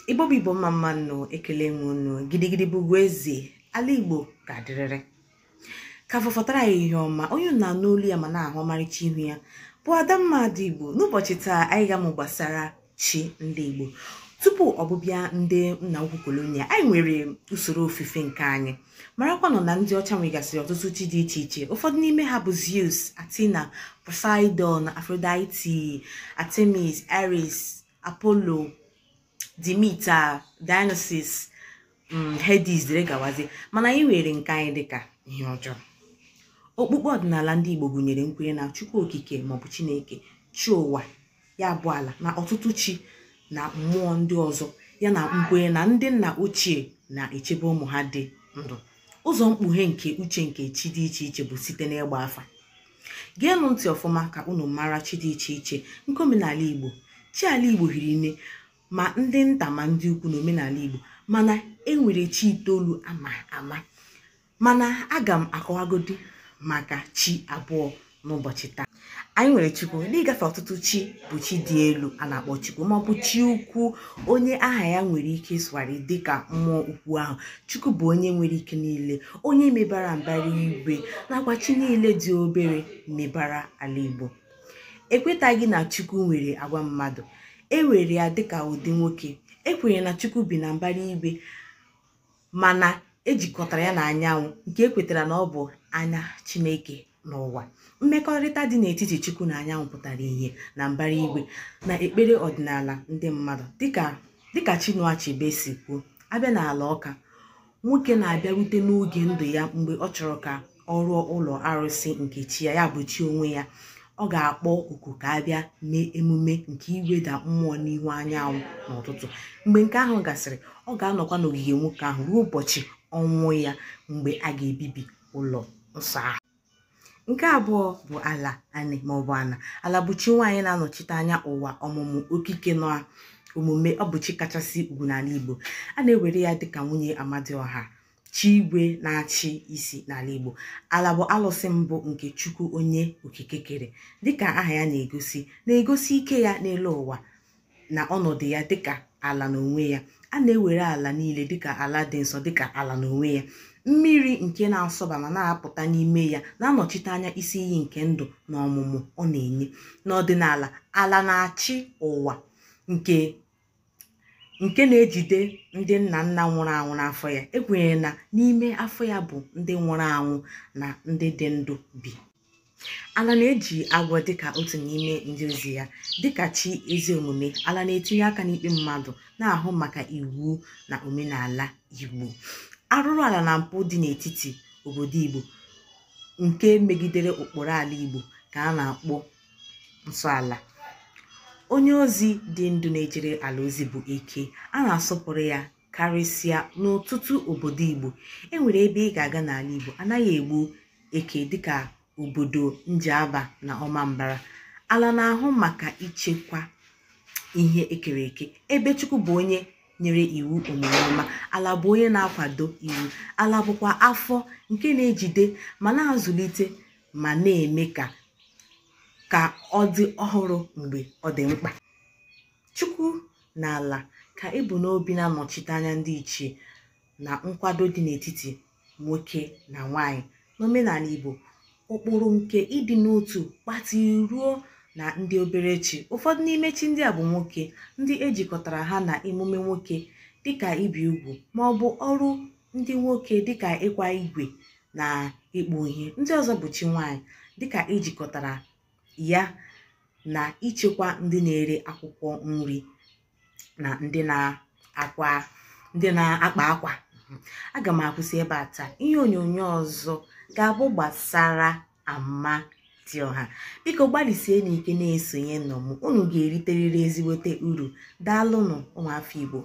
Igbo Igbo mama no ekele nwunu gidigidi bụ eze ala Igbo ga-adịrịrị ka fọfọtara ihe ọma onye na n'olu ya ma na-ahụ ọmarịcha ihu ya bụ Adanma Adaigbo. N'ụbọchị taa anyị ga-amụ gbasara chi ndị Igbo. Tupu ọbụbịa ndị nna ukwu kolonia, anyị nwere usoro ofufe nke anyị. Marakwanụ na ndị ọcha nwegasịrị ọtụtụ chi dị iche iche. Ụfọdụ n'ime ha bụ Zeus, Athena, Poseidon, Aphrodite, Artemis, Ares, Apollo, Demeter, Dionysus, Hades dere gawazi. Mana anyị nwere nke anyị dịka ihe ọjọọ. Okpukpe ọdịnala ndị Igbo gụnyere nkwenye na Chukwu okike maọbụ Chineke, chi ụwa, ya bụ ala, na ọtụtụ chi na mmụọ ndị ọzọ, ya na nkwenye na ndị nna ochie na-echebe ụmụ ha dị ndụ. Ụzọ mkpughe nke uche nke chi dị iche iche bụ site n'ịgba afa. Geenụ ntị ọfụma ka unu mara chi dị iche iche nke omenala Igbo. Chi ala Igbo hiri nne ma ndị nta ma ndị ukwu na omenala Igbo, mana enwere chi itoolu ama. Mana aga m akọwagodi maka chi abụọ n'ụbọchị taa. Anyị nwere Chukwu. N'ịgafe ọtụtụ chi bụ chi dị elu a na-akpọ Chukwu, ma ọ bụ chi ukwu, onye aha ya nwere ike ịsụgharị dịka mmụọ ukwu ahụ. Chukwu bụ onye nwere ike niile, onye mebara mbara igwe, nakwa chi niile dị obere mebara ala Igbo. Ekwetaghị na Chukwu nwere agwa mmadụ, ewere ya dịka ụdị nwoke. Ekwenye na Chukwu bi na mbara igwe, mana ejikọtara ya na anyanwụ, nke ekwetara na ọ bụ anya Chineke n'ụwa. Mmekọrịta dị n'etiti Chukwu na anyanwụ pụtara ihe na mbara igwe na ekpere ọdịnala ndị mmadụ, dịka Chinua Achebe si kwuo. Abịa n'ala Ọka, nwoke na-abịarute n'oge ndụ ya mgbe ọ chọrọ ka ọ rụọ ụlọ arụsị nke chi ya bụ chi onwe ya. Ọ ga-akpọ oku ka abịa mee emume nke iweda mmụọ n'ihu anyanwụ n'ụtụtụ. Mgbe nke ahụ gasịrị, ọ ga-anọkwa n'ogige nwoke ahụ ruo ụbọchị ọnwụ ya, mgbe a ga-ebibi ụlọ nsọ ahụ. Nke abụọ bụ ala anị maọbụ ana. Ala bụ chi nwaanyị na-anọchite anya ụwa, ọmụmụ, okike na omume. Ọ bụ chi kachasị ugwu n'ala Igbo. A na-ewere ya dịka nwunye Amadioha, chi igwe na-achị isi n'ala Igbo. Ala bụ alụsị mbụ nke Chukwu onye okike kere, dịka aha ya na-egosi ike ya n'elu ụwa na ọnọdụ ya dịka ala n'onwe ya. A na-ewere ala niile dịka ala dị nsọ, dịka ala n'onwe ya. Mmiri nke na-asọba ma na-apụta n'ime ya na-anọchite anya isi iyi nke ndụ na ọmụmụ ọ na-enye. N'ọdịnala, ala na-achị ụwa nke na-ejide ndị nna nna nwụrụ anwụ n'afọ ya. Ekwenyere na n'ime afọ ya bụ ndị nwụrụ anwụ na ndị dị ndụ bi. Ala na-eji agwọ dịka otu n'ime ndị ozi ya. Dịka chi ezi omume, ala na-etinye aka n'ikpe mmadụ, na-ahụ maka iwu na omenala Igbo. Arụrụ ala na mpụ dị n'etiti obodo Igbo nke megidere ụkpụrụ ala Igbo ka a na-akpọ nsọ ala. Onye ozi dị ndụ na-ejere ala ozi bụ eke. A na-asọpụrụ ya karịsịa n'ọtụtụ obodo Igbo. Enwere ebe ị ga-aga n'ala Igbo anaghị egbu eke dịka obodo Njaba na Ọmambara. Ala na-ahụ maka ichekwa ihe ekere eke. Ebe Chukwu bụ onye nyere iwu omume ọma, ala bụ onye na-akwado iwu. Ala bụkwa afọ nke na-ejide ma na-azụlite ma na-eme ka ọ dị ọhụrụ mgbe ọ dị mkpa. Chukwu na ala ka ebu n'obi na-anọchite anya ndị ichie na nkwado dị n'etiti nwoke na nwanyị. N'omenala Igbo, ụkpụrụ nke ịdị n'otu gbatịrị ruo na ndị obere chi. Ụfọdụ n'ime chi ndị a bụ nwoke, ndị ejikọtara ha na emume nwoke dịka ibi ugwu, ma ọ bụ ọrụ ndị nwoke dịka ịkwa igwe na ịkpụ ihe. Ndị ọzọ bụ chi nwaanyị, dịka ejikọtara ya na ichekwa ndị na-ere akwụkwọ nri na ndị na-akpa akwa. Aga m akwụsị ebe a taa. Ihe onyonyo ọzọ ga-abụ gbasara Amadioha. Biko gbalịsie n'ike na-esonye nọ m. Unu ga-eriterịrị ezigbote uru. Daalụnụ ụmụafọ Igbo.